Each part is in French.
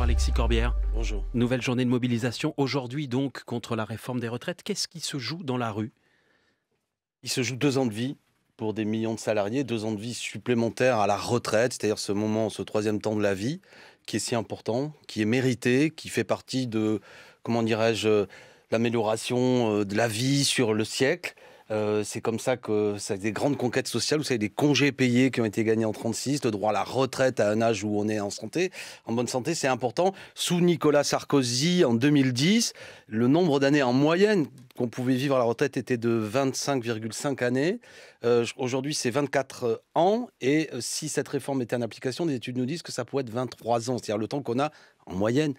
Bonjour Alexis Corbière. Bonjour. Nouvelle journée de mobilisation aujourd'hui donc contre la réforme des retraites. Qu'est-ce qui se joue dans la rue? Il se joue 2 ans de vie pour des millions de salariés, 2 ans de vie supplémentaires à la retraite, c'est-à-dire ce moment, ce troisième temps de la vie, qui est si important, qui est mérité, qui fait partie de, comment dirais-je, l'amélioration de la vie sur le siècle. C'est comme ça que ça a des grandes conquêtes sociales. Vous savez, des congés payés qui ont été gagnés en 36, le droit à la retraite à un âge où on est en santé, en bonne santé, c'est important. Sous Nicolas Sarkozy, en 2010, le nombre d'années en moyenne qu'on pouvait vivre à la retraite était de 25,5 années. Aujourd'hui, c'est 24 ans. Et si cette réforme était en application, des études nous disent que ça pourrait être 23 ans. C'est-à-dire le temps qu'on a en moyenne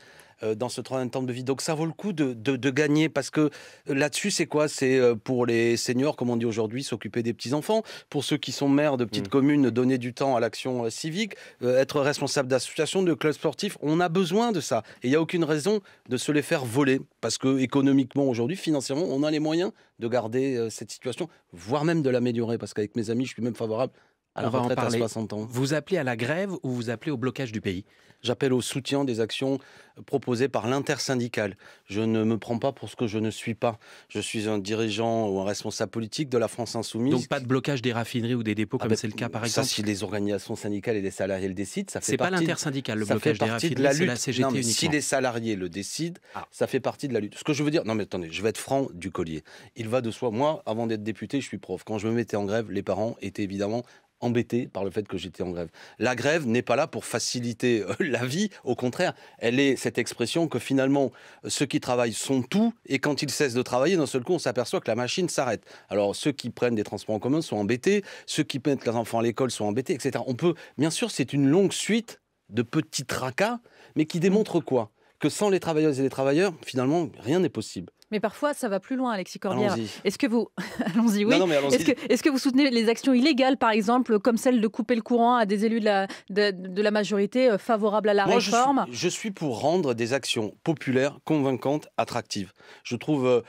dans ce troisième temps de vie. Donc ça vaut le coup de gagner, parce que là-dessus, c'est quoi? C'est pour les seniors, comme on dit aujourd'hui, s'occuper des petits-enfants. Pour ceux qui sont maires de petites communes, donner du temps à l'action civique, être responsable d'associations, de clubs sportifs. On a besoin de ça. Et il n'y a aucune raison de se les faire voler, parce que économiquement, aujourd'hui, financièrement, on a les moyens de garder cette situation, voire même de l'améliorer, parce qu'avec mes amis, je suis même favorable à la retraite à 60 ans. Vous appelez à la grève ou vous appelez au blocage du pays? J'appelle au soutien des actions proposées par l'intersyndicale. Je ne me prends pas pour ce que je ne suis pas. Je suis un dirigeant ou un responsable politique de la France Insoumise. Donc pas de blocage des raffineries ou des dépôts comme c'est le cas par exemple? Ça, si les organisations syndicales et les salariés le décident, ça fait partie... C'est pas l'intersyndicale, le blocage des raffineries, c'est la CGT non, mais uniquement. si les salariés le décident, ça fait partie de la lutte. Ce que je veux dire... Non mais attendez, je vais être franc du collier. Il va de soi, moi, avant d'être député, je suis prof. Quand je me mettais en grève, les parents étaient évidemment embêté par le fait que j'étais en grève. La grève n'est pas là pour faciliter la vie, au contraire, elle est cette expression que finalement, ceux qui travaillent sont tout, et quand ils cessent de travailler, d'un seul coup, on s'aperçoit que la machine s'arrête. Alors, ceux qui prennent des transports en commun sont embêtés, ceux qui mettent leurs enfants à l'école sont embêtés, etc. On peut, bien sûr, c'est une longue suite de petits tracas, mais qui démontrent quoi? Que sans les travailleuses et les travailleurs, finalement, rien n'est possible. Mais parfois, ça va plus loin, Alexis Corbière. Allons-y. Est-ce que vous... Allons-y, oui. Non, mais allons-y. Est-ce que vous soutenez les actions illégales, par exemple, comme celle de couper le courant à des élus de la majorité favorables à la réforme? Je suis pour rendre des actions populaires, convaincantes, attractives. Je trouve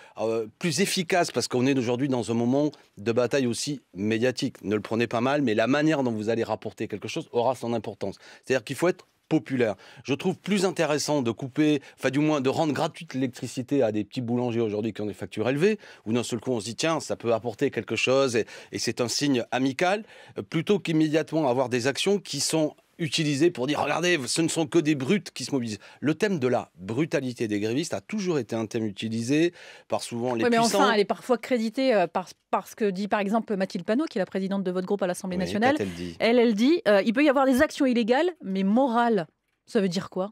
plus efficace, parce qu'on est aujourd'hui dans un moment de bataille aussi médiatique. Ne le prenez pas mal, mais la manière dont vous allez rapporter quelque chose aura son importance. C'est-à-dire qu'il faut être populaire. Je trouve plus intéressant de couper, enfin du moins de rendre gratuite l'électricité à des petits boulangers aujourd'hui qui ont des factures élevées, où d'un seul coup on se dit tiens, ça peut apporter quelque chose et c'est un signe amical, plutôt qu'immédiatement avoir des actions qui sont utilisées pour dire regardez, ce ne sont que des brutes qui se mobilisent. Le thème de la brutalité des grévistes a toujours été un thème utilisé par souvent les puissants. Mais enfin, elle est parfois créditée par ce que dit par exemple Mathilde Panot, qui est la présidente de votre groupe à l'Assemblée nationale. Elle dit il peut y avoir des actions illégales, mais morales. Ça veut dire quoi?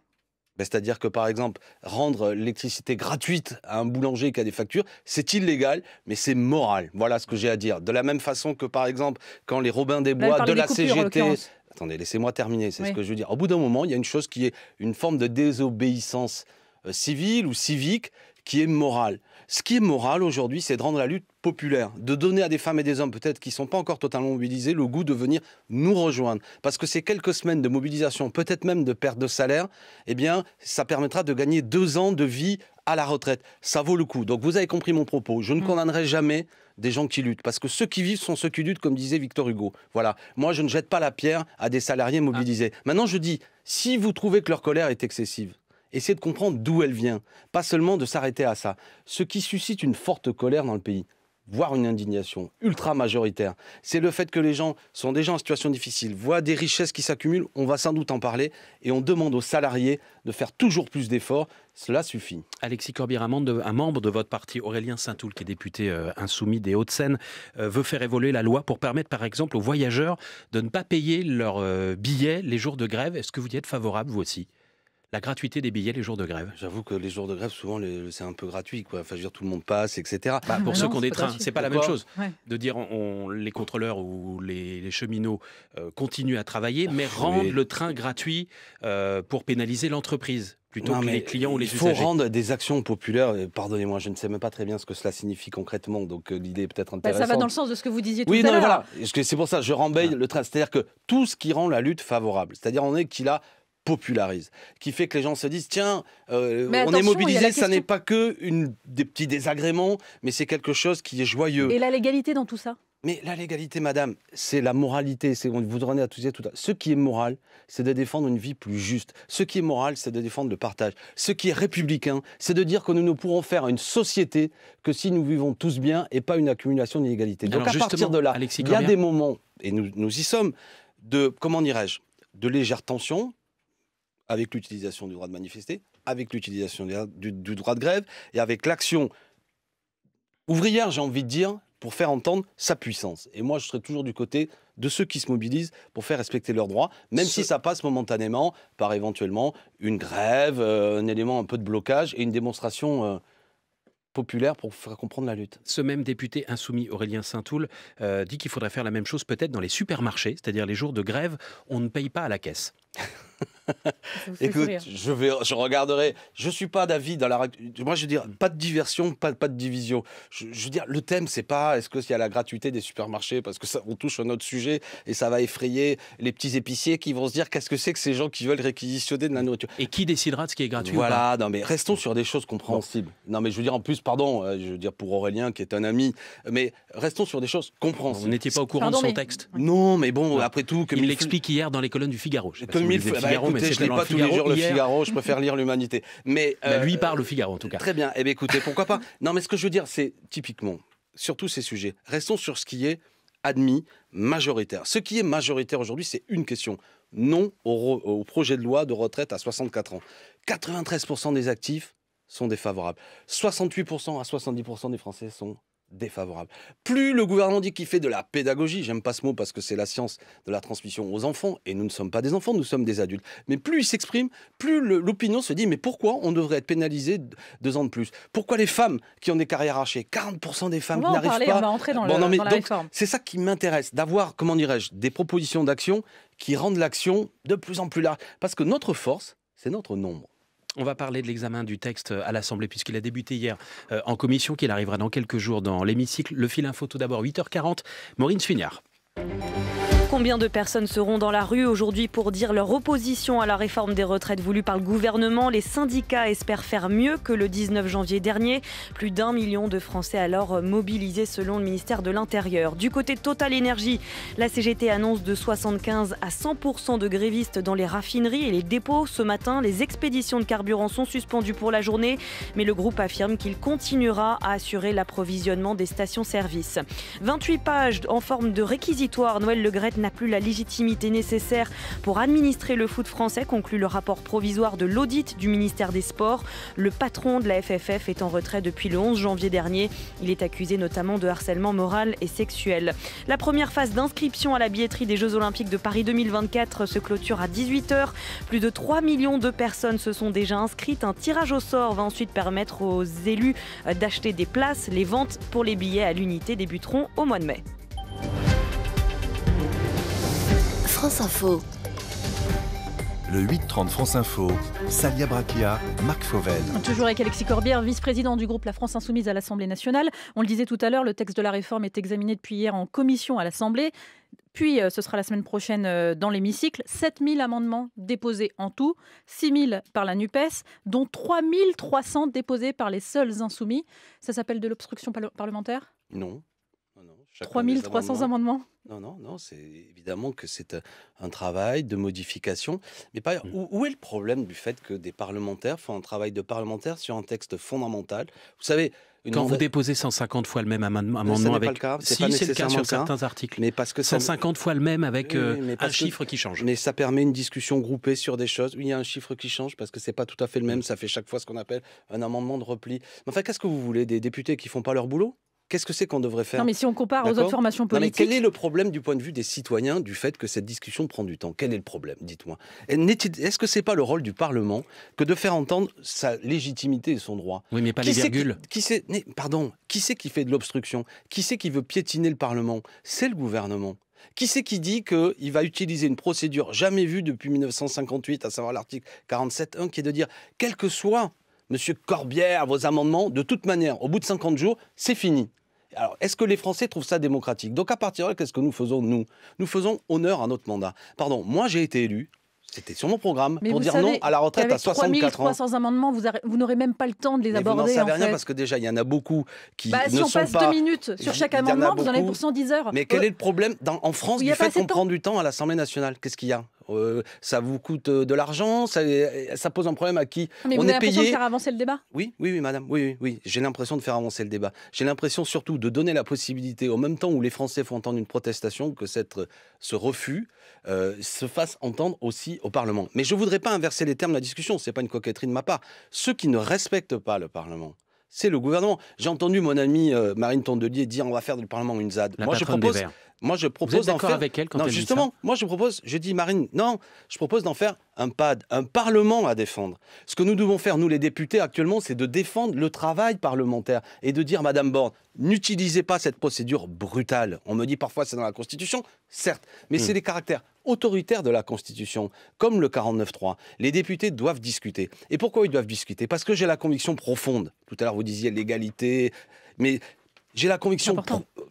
C'est-à-dire que, par exemple, rendre l'électricité gratuite à un boulanger qui a des factures, c'est illégal, mais c'est moral. Voilà ce que j'ai à dire. De la même façon que, par exemple, quand les Robins des Bois de la CGT... Attendez, laissez-moi terminer, c'est ce que je veux dire. Au bout d'un moment, il y a une chose qui est une forme de désobéissance civile ou civique qui est morale. Ce qui est moral aujourd'hui, c'est de rendre la lutte populaire, de donner à des femmes et des hommes peut-être qui ne sont pas encore totalement mobilisés le goût de venir nous rejoindre. Parce que ces quelques semaines de mobilisation, peut-être même de perte de salaire, eh bien, ça permettra de gagner 2 ans de vie à la retraite. Ça vaut le coup. Donc vous avez compris mon propos. Je ne condamnerai jamais des gens qui luttent. Parce que ceux qui vivent sont ceux qui luttent, comme disait Victor Hugo. Voilà. Moi, je ne jette pas la pierre à des salariés mobilisés. Maintenant, je dis, si vous trouvez que leur colère est excessive, essayez de comprendre d'où elle vient, pas seulement de s'arrêter à ça. Ce qui suscite une forte colère dans le pays, voire une indignation ultra majoritaire, c'est le fait que les gens sont déjà en situation difficile, voient des richesses qui s'accumulent, on va sans doute en parler, et on demande aux salariés de faire toujours plus d'efforts. Cela suffit. Alexis Corbière, un membre de votre parti, Aurélien Saint-Toul, qui est député insoumis des Hauts-de-Seine, veut faire évoluer la loi pour permettre, par exemple, aux voyageurs de ne pas payer leurs billets les jours de grève. Est-ce que vous y êtes favorable, vous aussi? La gratuité des billets les jours de grève. J'avoue que les jours de grève, souvent, c'est un peu gratuit, quoi. Enfin, je veux dire, tout le monde passe, etc. Pour ceux qui ont des trains, c'est pas la même chose. Ouais. De dire les contrôleurs ou les cheminots continuent à travailler, mais rendent le train gratuit pour pénaliser l'entreprise, plutôt que les clients ou les usagers. Il faut rendre des actions populaires. Pardonnez-moi, je ne sais même pas très bien ce que cela signifie concrètement, donc l'idée est peut-être intéressante. Ça va dans le sens de ce que vous disiez tout à l'heure. l'heure. Oui, voilà. C'est pour ça que je rembaye le train. C'est-à-dire que tout ce qui rend la lutte favorable, c'est-à-dire qu'il a popularise, qui fait que les gens se disent tiens, on est mobilisé, ça n'est pas que des petits désagréments, mais c'est quelque chose qui est joyeux. Et la légalité dans tout ça? Mais la légalité, madame, c'est la moralité. Vous en avez à tout dire tout à l'heure. Ce qui est moral, c'est de défendre une vie plus juste. Ce qui est moral, c'est de défendre le partage. Ce qui est républicain, c'est de dire que nous ne pourrons faire une société que si nous vivons tous bien et pas une accumulation d'inégalités. Donc à partir de là, il y a des moments, et nous y sommes, de, comment dirais-je, de légères tensions, avec l'utilisation du droit de manifester, avec l'utilisation du droit de grève, et avec l'action ouvrière, j'ai envie de dire, pour faire entendre sa puissance. Et moi, je serai toujours du côté de ceux qui se mobilisent pour faire respecter leurs droits, même si ça passe momentanément par éventuellement une grève, un élément un peu de blocage et une démonstration populaire pour faire comprendre la lutte. Ce même député insoumis Aurélien Saint-Toul dit qu'il faudrait faire la même chose peut-être dans les supermarchés, c'est-à-dire les jours de grève, on ne paye pas à la caisse. Écoute, je regarderai. Je suis pas d'avis dans la. Moi, je veux dire, pas de diversion, pas de division. Je veux dire, le thème, c'est pas est-ce qu'il y a la gratuité des supermarchés, parce que ça, on touche à notre sujet et ça va effrayer les petits épiciers qui vont se dire qu'est-ce que c'est que ces gens qui veulent réquisitionner de la nourriture. Et qui décidera de ce qui est gratuit? Voilà, non mais restons sur des choses compréhensibles. Bon. Non mais je veux dire en plus, pardon, je veux dire pour Aurélien qui est un ami, mais restons sur des choses compréhensibles. Vous n'étiez pas au courant de son texte? Non, mais bon, après tout, il l'explique hier dans les colonnes du Figaro. Je ne lis pas tous les jours le Figaro, je préfère lire l'Humanité. Mais lui parle au Figaro en tout cas. Très bien, eh bien écoutez, pourquoi pas. Non mais ce que je veux dire, c'est typiquement, sur tous ces sujets, restons sur ce qui est admis, majoritaire. Ce qui est majoritaire aujourd'hui, c'est une question. Non au projet de loi de retraite à 64 ans. 93% des actifs sont défavorables. 68% à 70% des Français sont défavorables. Plus le gouvernement dit qu'il fait de la pédagogie, j'aime pas ce mot parce que c'est la science de la transmission aux enfants, et nous ne sommes pas des enfants, nous sommes des adultes. Mais plus il s'exprime, plus l'opinion se dit mais pourquoi on devrait être pénalisé 2 ans de plus? Pourquoi les femmes qui ont des carrières hachées, 40% des femmes qui n'arrivent pas... On va entrer dans, dans la réforme. C'est ça qui m'intéresse, d'avoir, comment dirais-je, des propositions d'action qui rendent l'action de plus en plus large. Parce que notre force, c'est notre nombre. On va parler de l'examen du texte à l'Assemblée puisqu'il a débuté hier en commission, qu'il arrivera dans quelques jours dans l'hémicycle. Le fil info tout d'abord, 8h40, Maureen Sfignard. Combien de personnes seront dans la rue aujourd'hui pour dire leur opposition à la réforme des retraites voulue par le gouvernement? Les syndicats espèrent faire mieux que le 19 janvier dernier. Plus d'1 million de Français alors mobilisés selon le ministère de l'Intérieur. Du côté de Total Énergie, la CGT annonce de 75 à 100% de grévistes dans les raffineries et les dépôts. Ce matin, les expéditions de carburant sont suspendues pour la journée, mais le groupe affirme qu'il continuera à assurer l'approvisionnement des stations-service. 28 pages en forme de réquisitoire. Noël Le Graët n'a plus la légitimité nécessaire pour administrer le foot français, conclut le rapport provisoire de l'audit du ministère des Sports. Le patron de la FFF est en retrait depuis le 11 janvier dernier. Il est accusé notamment de harcèlement moral et sexuel. La première phase d'inscription à la billetterie des Jeux Olympiques de Paris 2024 se clôture à 18h. Plus de 3 millions de personnes se sont déjà inscrites. Un tirage au sort va ensuite permettre aux élus d'acheter des places. Les ventes pour les billets à l'unité débuteront au mois de mai. France Info. Le 8-30 France Info, Salia Braquia, Marc Fauvel. Toujours avec Alexis Corbière, vice-président du groupe La France Insoumise à l'Assemblée nationale. On le disait tout à l'heure, le texte de la réforme est examiné depuis hier en commission à l'Assemblée. Puis ce sera la semaine prochaine dans l'hémicycle. 7000 amendements déposés en tout, 6000 par la NUPES, dont 3300 déposés par les seuls insoumis. Ça s'appelle de l'obstruction parlementaire ? Non. 3300 amendements. Non, c'est évidemment que c'est un travail de modification. Mais où est le problème du fait que des parlementaires font un travail de parlementaire sur un texte fondamental? Vous savez, quand vous déposez 150 fois le même amendement avec... Pas le cas. C'est le cas sur certains articles. Mais parce que 150 fois le même avec un chiffre qui change. Mais ça permet une discussion groupée sur des choses. Oui, il y a un chiffre qui change parce que c'est pas tout à fait le même. Ça fait chaque fois ce qu'on appelle un amendement de repli. Mais enfin, qu'est-ce que vous voulez? Des députés qui font pas leur boulot? Qu'est-ce que c'est qu'on devrait faire? Non, mais si on compare aux autres formations politiques... Non, mais quel est le problème du point de vue des citoyens du fait que cette discussion prend du temps? Quel est le problème? Dites-moi. Est-ce que c'est pas le rôle du Parlement que de faire entendre sa légitimité et son droit? Oui, mais pas les virgules. Qui c'est qui fait de l'obstruction? Qui c'est qui veut piétiner le Parlement? C'est le gouvernement. Qui c'est qui dit qu'il va utiliser une procédure jamais vue depuis 1958, à savoir l'article 47.1, qui est de dire, quel que soit, Monsieur Corbière, vos amendements, de toute manière, au bout de 50 jours, c'est fini. Alors, est-ce que les Français trouvent ça démocratique? Donc, à partir de là, qu'est-ce que nous faisons, nous? Nous faisons honneur à notre mandat. Pardon, moi, j'ai été élu. C'était sur mon programme Mais pour vous dire savez non à la retraite à qu'avec 64 ans. 3300 amendements, vous n'aurez même pas le temps de les Mais aborder. vous n'en savez en rien fait. parce que déjà, il y en a beaucoup qui Bah, ne si on sont passe pas... 2 minutes sur chaque Il y en a amendement, vous en avez beaucoup. pour 110 heures. Mais quel est le problème en France Il y du a pas fait assez de qu'on temps. prend du temps à l'Assemblée nationale? Qu'est-ce qu'il y a? Ça vous coûte de l'argent, ça pose un problème à qui? Mais on vous est avez l'impression de payé. faire avancer le débat? Oui, madame, oui. J'ai l'impression de faire avancer le débat. J'ai l'impression surtout de donner la possibilité, au même temps où les Français font entendre une protestation, que ce refus se fasse entendre aussi au Parlement. Mais je ne voudrais pas inverser les termes de la discussion, ce n'est pas une coquetterie de ma part. Ceux qui ne respectent pas le Parlement, c'est le gouvernement. J'ai entendu mon amie Marine Tondelier dire on va faire du Parlement une ZAD. La patronne des Verts. Moi, je Vous êtes propose d'en d'accord faire. avec elle quand Non, elle dit justement, ça? moi, je dis Marine, non, je propose d'en faire un PAD, un Parlement à défendre. Ce que nous devons faire, nous les députés, actuellement, c'est de défendre le travail parlementaire et de dire, Madame Borne, n'utilisez pas cette procédure brutale. On me dit parfois c'est dans la Constitution, certes, mais c'est les caractères autoritaires de la Constitution, comme le 49.3. Les députés doivent discuter. Et pourquoi ils doivent discuter? Parce que j'ai la conviction profonde. Tout à l'heure, vous disiez l'égalité, mais j'ai la conviction...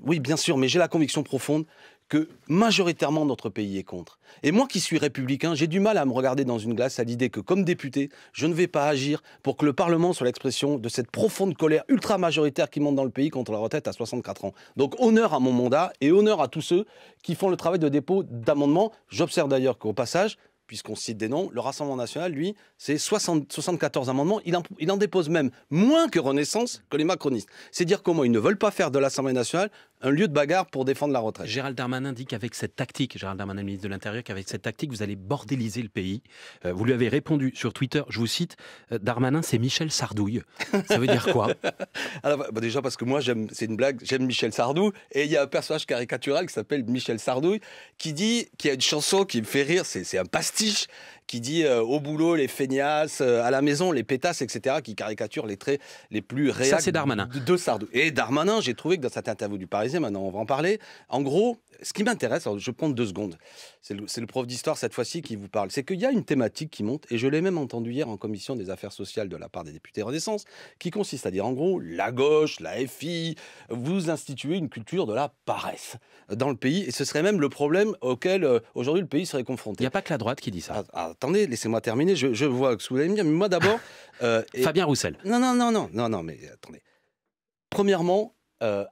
Oui, bien sûr, mais j'ai la conviction profonde que majoritairement notre pays est contre. Et moi qui suis républicain, j'ai du mal à me regarder dans une glace à l'idée que comme député, je ne vais pas agir pour que le Parlement soit l'expression de cette profonde colère ultra-majoritaire qui monte dans le pays contre la retraite à 64 ans. Donc honneur à mon mandat et honneur à tous ceux qui font le travail de dépôt d'amendements. J'observe d'ailleurs qu'au passage, puisqu'on cite des noms, le Rassemblement national, lui, c'est 74 amendements. Il en dépose même moins que Renaissance, que les macronistes. C'est dire comment ils ne veulent pas faire de l'Assemblée nationale un lieu de bagarre pour défendre la retraite. Gérald Darmanin dit qu'avec cette tactique, Gérald Darmanin, ministre de l'Intérieur, qu'avec cette tactique, vous allez bordéliser le pays. Vous lui avez répondu sur Twitter, je vous cite, Darmanin, c'est Michel Sardouille. Ça veut dire quoi? Alors, déjà parce que moi, c'est une blague, j'aime Michel Sardou, et il y a un personnage caricatural qui s'appelle Michel Sardouille, qui a une chanson qui me fait rire, c'est un pastiche, qui dit au boulot les feignasses, à la maison les pétasses, etc., qui caricature les traits les plus réels. Ça, c'est Darmanin. De Sardou. Et Darmanin, j'ai trouvé que dans cette interview du Parisien, maintenant on va en parler, en gros, ce qui m'intéresse, alors je prends 2 secondes, c'est le prof d'histoire cette fois-ci qui vous parle, c'est qu'il y a une thématique qui monte, et je l'ai même entendu hier en commission des affaires sociales de la part des députés Renaissance, qui consiste à dire en gros, la gauche, la FI, vous instituez une culture de la paresse dans le pays, et ce serait même le problème auquel aujourd'hui le pays serait confronté. Il n'y a pas que la droite qui dit ça. Attendez, laissez-moi terminer, je vois ce que vous allez me dire, mais moi d'abord... Fabien Roussel. Non, mais attendez. Premièrement,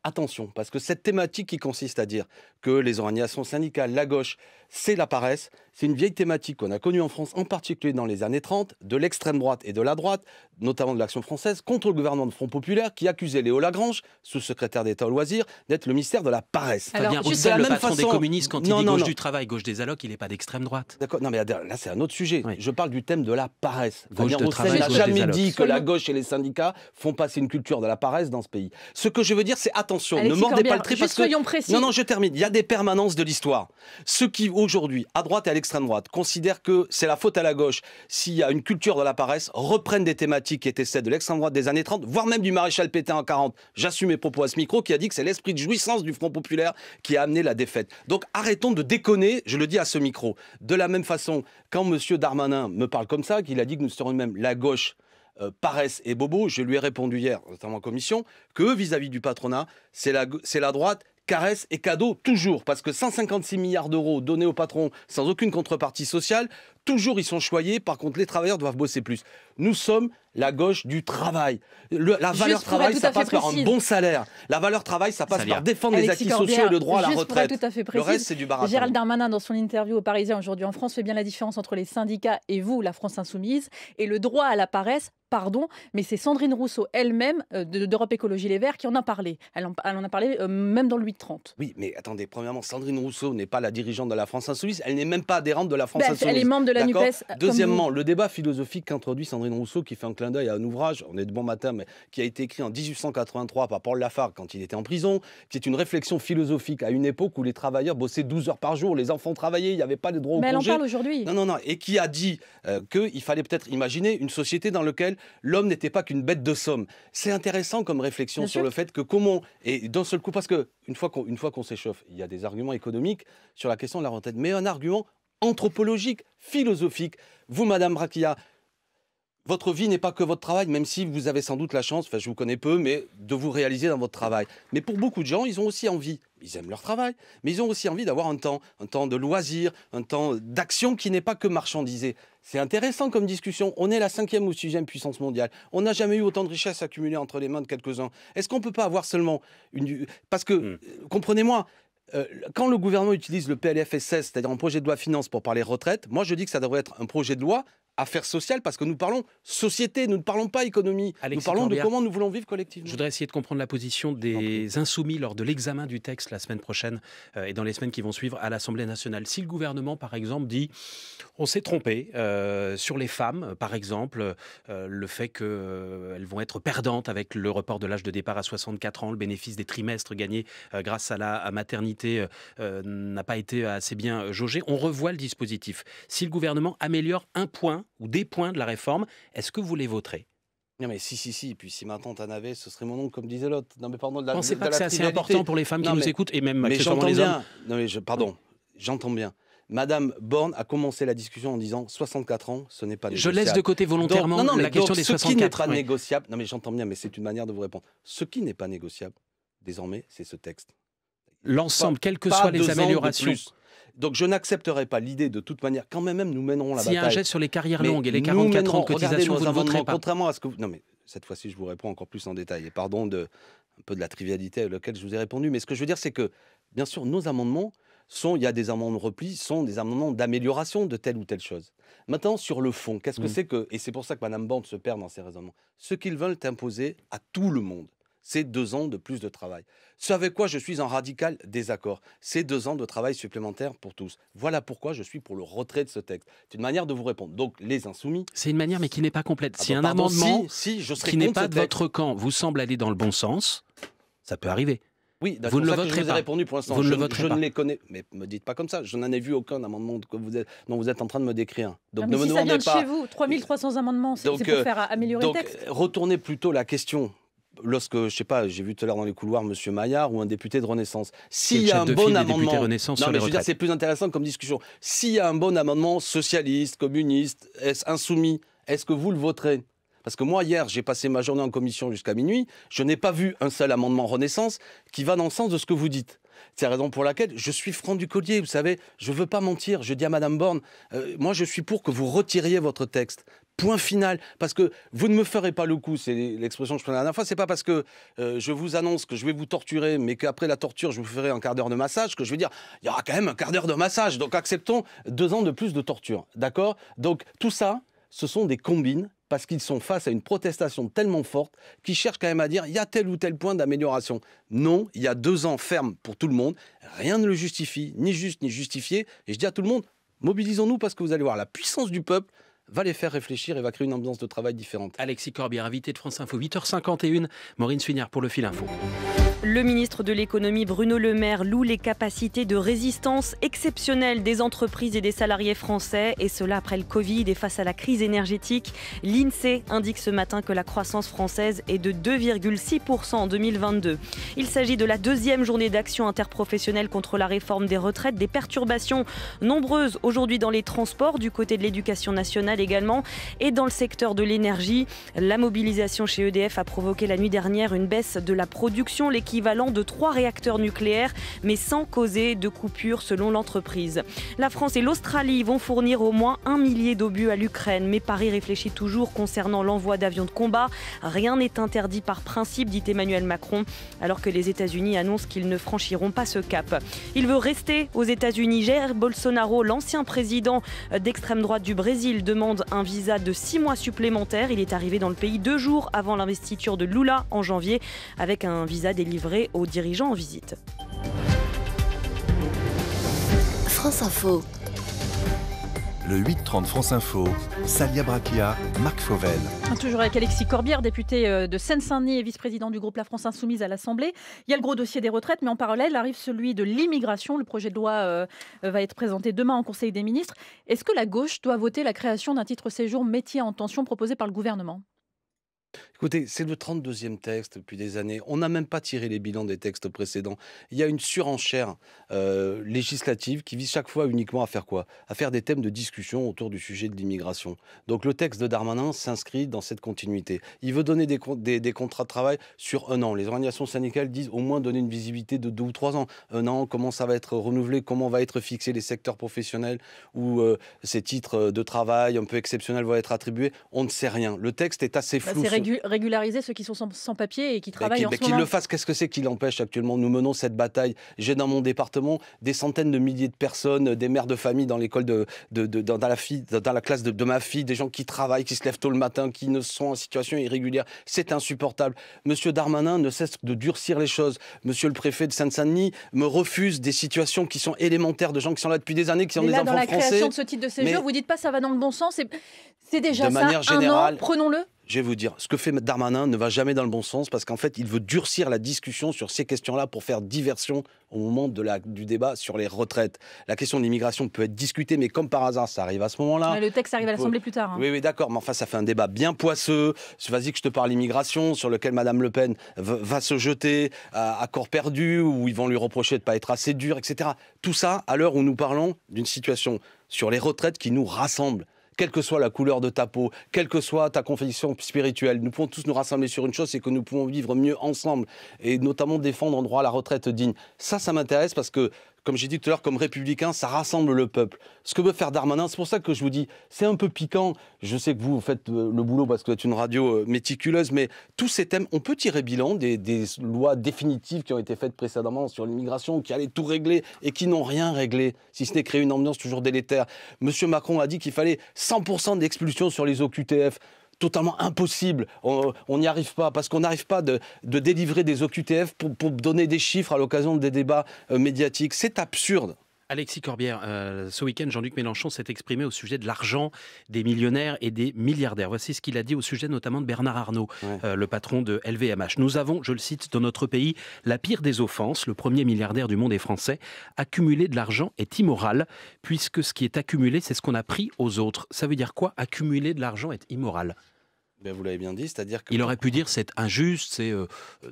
attention, parce que cette thématique qui consiste à dire que les organisations syndicales, la gauche, c'est la paresse, c'est une vieille thématique qu'on a connue en France, en particulier dans les années 30, de l'extrême droite et de la droite, notamment de l'Action française, contre le gouvernement de Front Populaire, qui accusait Léo Lagrange, sous-secrétaire d'État au loisir, d'être le ministère de la paresse. Alors, Fabien juste Roussel, de la le même patron des façon- communistes, quand il dit gauche du travail, gauche des allocs, il n'est pas d'extrême droite. D'accord, non mais là c'est un autre sujet. Oui. Je parle du thème de la paresse. Gauche Fabien de Roussel travail, n'a gauche des jamais allocs. dit que la gauche et les syndicats font passer une culture de la paresse dans ce pays. Ce que je veux dire, c'est attention, Alexis ne mordez Corbière, pas le trait juste parce que... soyons précis. Non, je termine. Il y a des permanences de l'histoire. Ceux qui, aujourd'hui, à droite et à l'extrême droite, considèrent que c'est la faute à la gauche s'il y a une culture de la paresse, reprennent des thématiques qui étaient celles de l'extrême droite des années 30, voire même du maréchal Pétain en 40. J'assume mes propos à ce micro, qui a dit que c'est l'esprit de jouissance du Front Populaire qui a amené la défaite. Donc arrêtons de déconner, je le dis à ce micro. De la même façon, quand M. Darmanin me parle comme ça, qu'il a dit que nous serions même la gauche, paresse et bobo, je lui ai répondu hier, notamment en commission, que vis-à-vis du patronat, c'est la droite, caresse et cadeau toujours, parce que 156 milliards d'euros donnés aux patrons sans aucune contrepartie sociale, toujours ils sont choyés, par contre les travailleurs doivent bosser plus. Nous sommes la gauche du travail. La valeur travail, ça passe par un bon salaire. La valeur travail, ça passe par défendre les acquis sociaux et le droit à la retraite. Le reste, c'est du baratin. Gérald Darmanin, dans son interview au Parisien aujourd'hui en France, fait bien la différence entre les syndicats et vous, la France Insoumise, et le droit à la paresse. Pardon, mais c'est Sandrine Rousseau elle-même d'Europe Écologie Les Verts qui en a parlé. Elle en a parlé même dans le 8-30. Oui, mais attendez, premièrement, Sandrine Rousseau n'est pas la dirigeante de la France Insoumise, elle n'est même pas adhérente de la France Insoumise. Elle est membre de la NUPES. Deuxièmement, le débat philosophique qu'introduit Sandrine Rousseau, qui fait un clin d'œil à un ouvrage, on est de bon matin, mais qui a été écrit en 1883 par Paul Lafargue quand il était en prison, qui est une réflexion philosophique à une époque où les travailleurs bossaient 12 heures par jour, les enfants travaillaient, il n'y avait pas de droit au congé. Mais elle en parle aujourd'hui. Non, et qui a dit qu'il fallait peut-être imaginer une société dans laquelle l'homme n'était pas qu'une bête de somme. C'est intéressant comme réflexion sur le fait que comment, et d'un seul coup, parce que une fois qu'on s'échauffe, il y a des arguments économiques sur la question de la retraite, mais un argument anthropologique, philosophique. Vous, Madame Braquilla, votre vie n'est pas que votre travail, même si vous avez sans doute la chance, enfin je vous connais peu, mais de vous réaliser dans votre travail. Mais pour beaucoup de gens, ils ont aussi envie Ils aiment leur travail, mais ils ont aussi envie d'avoir un temps de loisir, un temps d'action qui n'est pas que marchandisé. C'est intéressant comme discussion. On est la 5e ou 6e puissance mondiale. On n'a jamais eu autant de richesses accumulées entre les mains de quelques-uns. Est-ce qu'on ne peut pas avoir seulement une... Parce que, comprenez-moi, quand le gouvernement utilise le PLFSS, c'est-à-dire un projet de loi finance pour parler retraite, moi je dis que ça devrait être un projet de loi affaires sociales, parce que nous parlons société, nous ne parlons pas économie. Alexis nous parlons Corbière, de comment nous voulons vivre collectivement. Je voudrais essayer de comprendre la position des Insoumis lors de l'examen du texte la semaine prochaine et dans les semaines qui vont suivre à l'Assemblée nationale. Si le gouvernement, par exemple, dit on s'est trompé sur les femmes, par exemple, le fait qu'elles vont être perdantes avec le report de l'âge de départ à 64 ans, le bénéfice des trimestres gagnés grâce à la maternité n'a pas été assez bien jaugé, on revoit le dispositif. Si le gouvernement améliore un point ou des points de la réforme, est-ce que vous les voterez? Non mais si, et puis si ma tante en avait, ce serait mon oncle comme disait l'autre. Non mais pardon, Pensez pas que c'est assez important pour les femmes qui nous écoutent et même accessoirement j'entends les bien. hommes? Non mais j'entends bien. Madame Borne a commencé la discussion en disant 64 ans, ce n'est pas négociable. Je laisse de côté volontairement la question des 64 ans. Ce qui n'est pas négociable, non mais j'entends bien, mais c'est une manière de vous répondre. Ce qui n'est pas négociable, désormais, c'est ce texte. L'ensemble, quelles que soient les améliorations. Donc je n'accepterai pas l'idée de toute manière, quand même nous mènerons la bataille. S'il y a un geste sur les carrières longues et les 44 ans de cotisation, vous ne voterez pas. Contrairement à ce que vous... Non mais cette fois-ci, je vous réponds encore plus en détail. Et pardon un peu de la trivialité à laquelle je vous ai répondu. Mais ce que je veux dire, c'est que, bien sûr, nos amendements il y a des amendements de repli, sont des amendements d'amélioration de telle ou telle chose. Maintenant, sur le fond, qu'est-ce que c'est que... Et c'est pour ça que Mme Borne se perd dans ses raisonnements. Ce qu'ils veulent imposer à tout le monde, c'est 2 ans de plus de travail. Ce avec quoi je suis en radical désaccord, c'est 2 ans de travail supplémentaire pour tous. Voilà pourquoi je suis pour le retrait de ce texte. C'est une manière de vous répondre. Donc, les Insoumis... C'est une manière, mais qui n'est pas complète. Si un pardon, amendement je serais qui n'est contre pas ce de texte. votre camp vous semble aller dans le bon sens, ça peut arriver. Oui, vous ne le je voterez vous ai pas. répondu pour l'instant. Vous ne je le voterez je pas. ne les connais. Mais me dites pas comme ça. Je n'en ai vu aucun amendement dont vous êtes en train de me décrire. Donc Non, mais ne me si ça vient demandez de pas. chez vous, 3300 amendements, c'est pour faire améliorer le texte. Retournez plutôt la question. Lorsque, je sais pas, j'ai vu tout à l'heure dans les couloirs M. Maillard ou un député de Renaissance. S'il y a un bon amendement, c'est plus intéressant comme discussion. S'il y a un bon amendement socialiste, communiste, insoumis, est-ce que vous le voterez? Parce que moi, hier, j'ai passé ma journée en commission jusqu'à minuit. Je n'ai pas vu un seul amendement Renaissance qui va dans le sens de ce que vous dites. C'est la raison pour laquelle je suis franc du collier. Vous savez, je ne veux pas mentir. Je dis à Mme Borne, moi, je suis pour que vous retiriez votre texte. Point final. Parce que vous ne me ferez pas le coup, c'est l'expression que je prenais la dernière fois, c'est pas parce que je vous annonce que je vais vous torturer, mais qu'après la torture, je vous ferai un quart d'heure de massage, que je vais dire, il y aura quand même un quart d'heure de massage. Donc acceptons 2 ans de plus de torture. D'accord? Donc tout ça, ce sont des combines, parce qu'ils sont face à une protestation tellement forte qu'ils cherchent quand même à dire il y a tel ou tel point d'amélioration. Non, il y a 2 ans ferme pour tout le monde. Rien ne le justifie, ni juste ni justifié. Et je dis à tout le monde, mobilisons-nous parce que vous allez voir, la puissance du peuple va les faire réfléchir et va créer une ambiance de travail différente. Alexis Corbière, invité de France Info, 8h51. Maureen Suignard pour le Fil Info. Le ministre de l'économie Bruno Le Maire loue les capacités de résistance exceptionnelles des entreprises et des salariés français, et cela après le Covid et face à la crise énergétique. L'INSEE indique ce matin que la croissance française est de 2,6% en 2022. Il s'agit de la 2e journée d'action interprofessionnelle contre la réforme des retraites. Des perturbations nombreuses aujourd'hui dans les transports, du côté de l'éducation nationale également, et dans le secteur de l'énergie. La mobilisation chez EDF a provoqué la nuit dernière une baisse de la production, l'équivalent de 3 réacteurs nucléaires, mais sans causer de coupure selon l'entreprise. La France et l'Australie vont fournir au moins 1 millier d'obus à l'Ukraine, mais Paris réfléchit toujours concernant l'envoi d'avions de combat. Rien n'est interdit par principe, dit Emmanuel Macron, alors que les États-Unis annoncent qu'ils ne franchiront pas ce cap. Il veut rester aux États-Unis. Jair Bolsonaro, l'ancien président d'extrême droite du Brésil, demande un visa de 6 mois supplémentaires. Il est arrivé dans le pays 2 jours avant l'investiture de Lula en janvier, avec un visa délivré aux dirigeants en visite. France Info. Le 8-30 France Info, Salia Braquia, Marc Fauvel. Toujours avec Alexis Corbière, député de Seine-Saint-Denis et vice-président du groupe La France Insoumise à l'Assemblée. Il y a le gros dossier des retraites, mais en parallèle arrive celui de l'immigration. Le projet de loi va être présenté demain en Conseil des ministres. Est-ce que la gauche doit voter la création d'un titre séjour métier en tension proposé par le gouvernement ? Écoutez, c'est le 32e texte depuis des années. On n'a même pas tiré les bilans des textes précédents. Il y a une surenchère législative qui vise chaque fois uniquement à faire quoi? À faire des thèmes de discussion autour du sujet de l'immigration. Donc le texte de Darmanin s'inscrit dans cette continuité. Il veut donner des contrats de travail sur 1 an. Les organisations syndicales disent au moins donner une visibilité de 2 ou 3 ans. 1 an, comment ça va être renouvelé, comment va être fixé les secteurs professionnels où ces titres de travail un peu exceptionnels vont être attribués. On ne sait rien. Le texte est assez flou. C'est régulariser ceux qui sont sans papier et qui travaillent en ce moment. Qu'ils le fassent, qu'est-ce que c'est qui l'empêche actuellement? Nous menons cette bataille. J'ai dans mon département des centaines de milliers de personnes, des mères de famille dans l'école dans la classe de ma fille, des gens qui travaillent, qui se lèvent tôt le matin, qui ne sont en situation irrégulière. C'est insupportable. Monsieur Darmanin ne cesse de durcir les choses. Monsieur le préfet de Seine-Saint-Denis me refuse des situations qui sont élémentaires de gens qui sont là depuis des années, qui sont des enfants français. Dans la création de ce type de séjour, vous dites pas ça va dans le bon sens. C'est déjà de ça, manière générale, 1 an, prenons-le. Je vais vous dire, ce que fait Darmanin ne va jamais dans le bon sens parce qu'en fait, il veut durcir la discussion sur ces questions-là pour faire diversion au moment du débat sur les retraites. La question de l'immigration peut être discutée, mais comme par hasard, ça arrive à ce moment-là. Ouais, le texte arrive à l'Assemblée plus tard. Oui, d'accord, mais enfin, ça fait un débat bien poisseux. Vas-y que je te parle immigration, sur lequel Madame Le Pen va se jeter à corps perdu, où ils vont lui reprocher de ne pas être assez dur, etc. Tout ça, à l'heure où nous parlons d'une situation sur les retraites qui nous rassemble. Quelle que soit la couleur de ta peau, quelle que soit ta confession spirituelle, nous pouvons tous nous rassembler sur une chose, c'est que nous pouvons vivre mieux ensemble et notamment défendre un droit à la retraite digne. Ça m'intéresse parce que, comme j'ai dit tout à l'heure, comme républicain, ça rassemble le peuple. Ce que veut faire Darmanin, c'est pour ça que je vous dis, c'est un peu piquant. Je sais que vous faites le boulot parce que vous êtes une radio méticuleuse, mais tous ces thèmes, on peut tirer bilan des lois définitives qui ont été faites précédemment sur l'immigration, qui allaient tout régler et qui n'ont rien réglé, si ce n'est créer une ambiance toujours délétère. Monsieur Macron a dit qu'il fallait 100% d'expulsion sur les OQTF. Totalement impossible. On n'y arrive pas parce qu'on n'arrive pas de délivrer des OQTF pour donner des chiffres à l'occasion des débats médiatiques. C'est absurde. Alexis Corbière, ce week-end, Jean-Luc Mélenchon s'est exprimé au sujet de l'argent des millionnaires et des milliardaires. Voici ce qu'il a dit au sujet notamment de Bernard Arnault, le patron de LVMH. Nous avons, je le cite, dans notre pays, la pire des offenses. Le premier milliardaire du monde est français. Accumuler de l'argent est immoral, puisque ce qui est accumulé, c'est ce qu'on a pris aux autres. Ça veut dire quoi? Accumuler de l'argent est immoral. Ben vous l'avez bien dit, c'est-à-dire que... Il aurait pu dire c'est injuste, c'est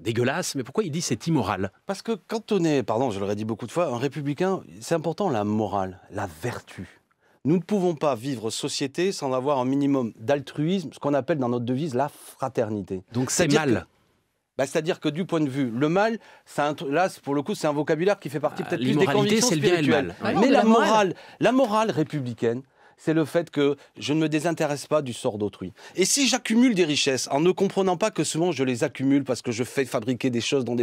dégueulasse, mais pourquoi il dit c'est immoral? Parce que quand on est, pardon, je l'aurais dit beaucoup de fois, un républicain, c'est important la morale, la vertu. Nous ne pouvons pas vivre société sans avoir un minimum d'altruisme, ce qu'on appelle dans notre devise la fraternité. Donc c'est mal. C'est-à-dire que du point de vue, le mal, là, pour le coup, c'est un vocabulaire qui fait partie peut-être plus des convictions c'est le bien et le mal. Mais la morale républicaine, c'est le fait que je ne me désintéresse pas du sort d'autrui. Et si j'accumule des richesses en ne comprenant pas que souvent je les accumule parce que je fais fabriquer des choses dans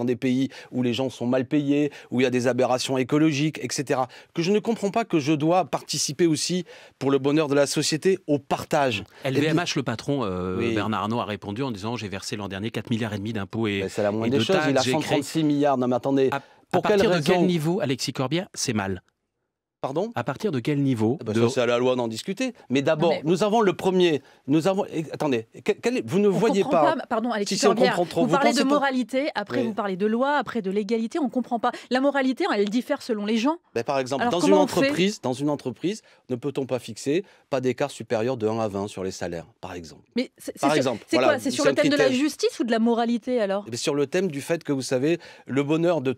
des pays où les gens sont mal payés, où il y a des aberrations écologiques, etc., que je ne comprends pas que je dois participer aussi, pour le bonheur de la société, au partage. LVMH, le patron, Bernard Arnault, a répondu en disant « J'ai versé l'an dernier 4,5 milliards d'impôts et de taxes. » C'est la moindre des choses, il a 136 milliards. Non mais attendez, à partir de quel niveau, Alexis Corbière, c'est mal? Pardon? À partir de quel niveau? Ça, c'est à la loi d'en discuter. Mais d'abord, nous avons le premier. Attendez, vous ne voyez pas. Pardon, Alexis Corbière, vous parlez de moralité, après vous parlez de loi, après de légalité, on ne comprend pas. La moralité, elle diffère selon les gens. Par exemple, dans une entreprise, ne peut-on pas fixer pas d'écart supérieur de 1 à 20 sur les salaires, par exemple? Mais c'est quoi? C'est sur le thème de la justice ou de la moralité alors? Sur le thème du fait que vous savez, le bonheur de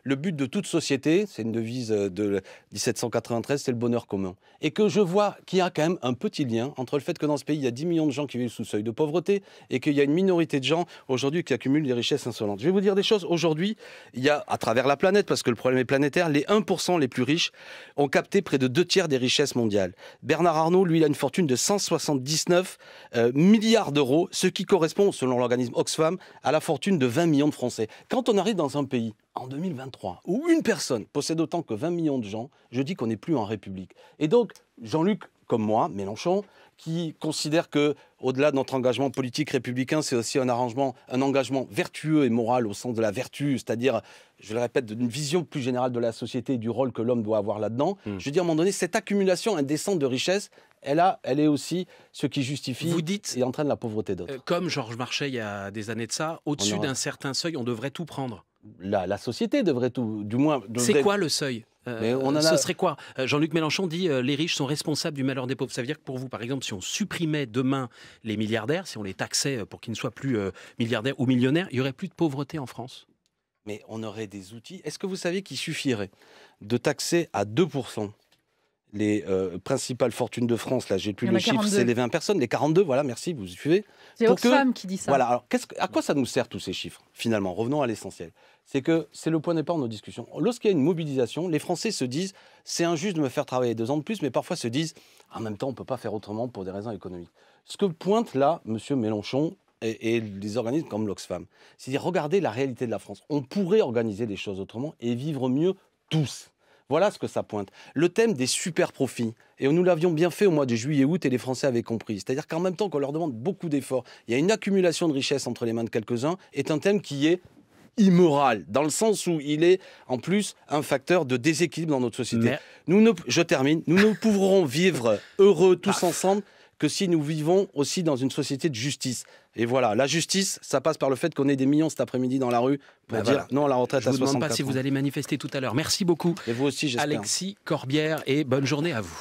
le but de toute société, c'est une devise de 1793, c'est le bonheur commun. Et que je vois qu'il y a quand même un petit lien entre le fait que dans ce pays, il y a 10 millions de gens qui vivent sous le seuil de pauvreté et qu'il y a une minorité de gens aujourd'hui qui accumulent des richesses insolentes. Je vais vous dire des choses. Aujourd'hui, il y a, à travers la planète, parce que le problème est planétaire, les 1% les plus riches ont capté près de 2 tiers des richesses mondiales. Bernard Arnault, lui, il a une fortune de 179 milliards d'euros, ce qui correspond, selon l'organisme Oxfam, à la fortune de 20 millions de Français. Quand on arrive dans un pays en 2023, où une personne possède autant que 20 millions de gens, je dis qu'on n'est plus en République. Et donc, Jean-Luc, comme moi, Mélenchon, qui considère que, au-delà de notre engagement politique républicain, c'est aussi un engagement vertueux et moral au sens de la vertu, c'est-à-dire, je le répète, d'une vision plus générale de la société et du rôle que l'homme doit avoir là-dedans. Je veux dire, à un moment donné, cette accumulation indécente de richesses, elle est aussi ce qui justifie et entraîne la pauvreté d'autres. Comme Georges Marchais il y a des années de ça, au-dessus d'un certain seuil, on devrait tout prendre. La société devrait tout, du moins... C'est quoi le seuil? Mais on en a... Ce serait quoi? Jean-Luc Mélenchon dit les riches sont responsables du malheur des pauvres. Ça veut dire que pour vous, par exemple, si on supprimait demain les milliardaires, si on les taxait pour qu'ils ne soient plus milliardaires ou millionnaires, il n'y aurait plus de pauvreté en France? Mais on aurait des outils. Est-ce que vous savez qu'il suffirait de taxer à 2% les principales fortunes de France? Là, j'ai plus le chiffre, c'est les 20 personnes, les 42, voilà, merci, vous suivez. C'est Oxfam qui dit ça. Voilà, alors à quoi ça nous sert tous ces chiffres? Finalement, revenons à l'essentiel. C'est que c'est le point de départ de nos discussions. Lorsqu'il y a une mobilisation, les Français se disent c'est injuste de me faire travailler 2 ans de plus, mais parfois se disent en même temps on ne peut pas faire autrement pour des raisons économiques. Ce que pointe là M. Mélenchon et les organismes comme l'Oxfam, c'est dire regardez la réalité de la France. On pourrait organiser les choses autrement et vivre mieux tous. Voilà ce que ça pointe. Le thème des super profits, et nous l'avions bien fait au mois de juillet-août et les Français avaient compris. C'est-à-dire qu'en même temps qu'on leur demande beaucoup d'efforts, il y a une accumulation de richesses entre les mains de quelques-uns, est un thème qui est immoral, dans le sens où il est en plus un facteur de déséquilibre dans notre société. Je termine, nous ne pourrons vivre heureux tous ensemble que si nous vivons aussi dans une société de justice. Et voilà, la justice, ça passe par le fait qu'on ait des millions cet après-midi dans la rue pour dire non à la retraite à 64 ans. Je ne vous demande pas si vous allez manifester tout à l'heure. Merci beaucoup. Et vous aussi, j'espère. Alexis Corbière, et bonne journée à vous.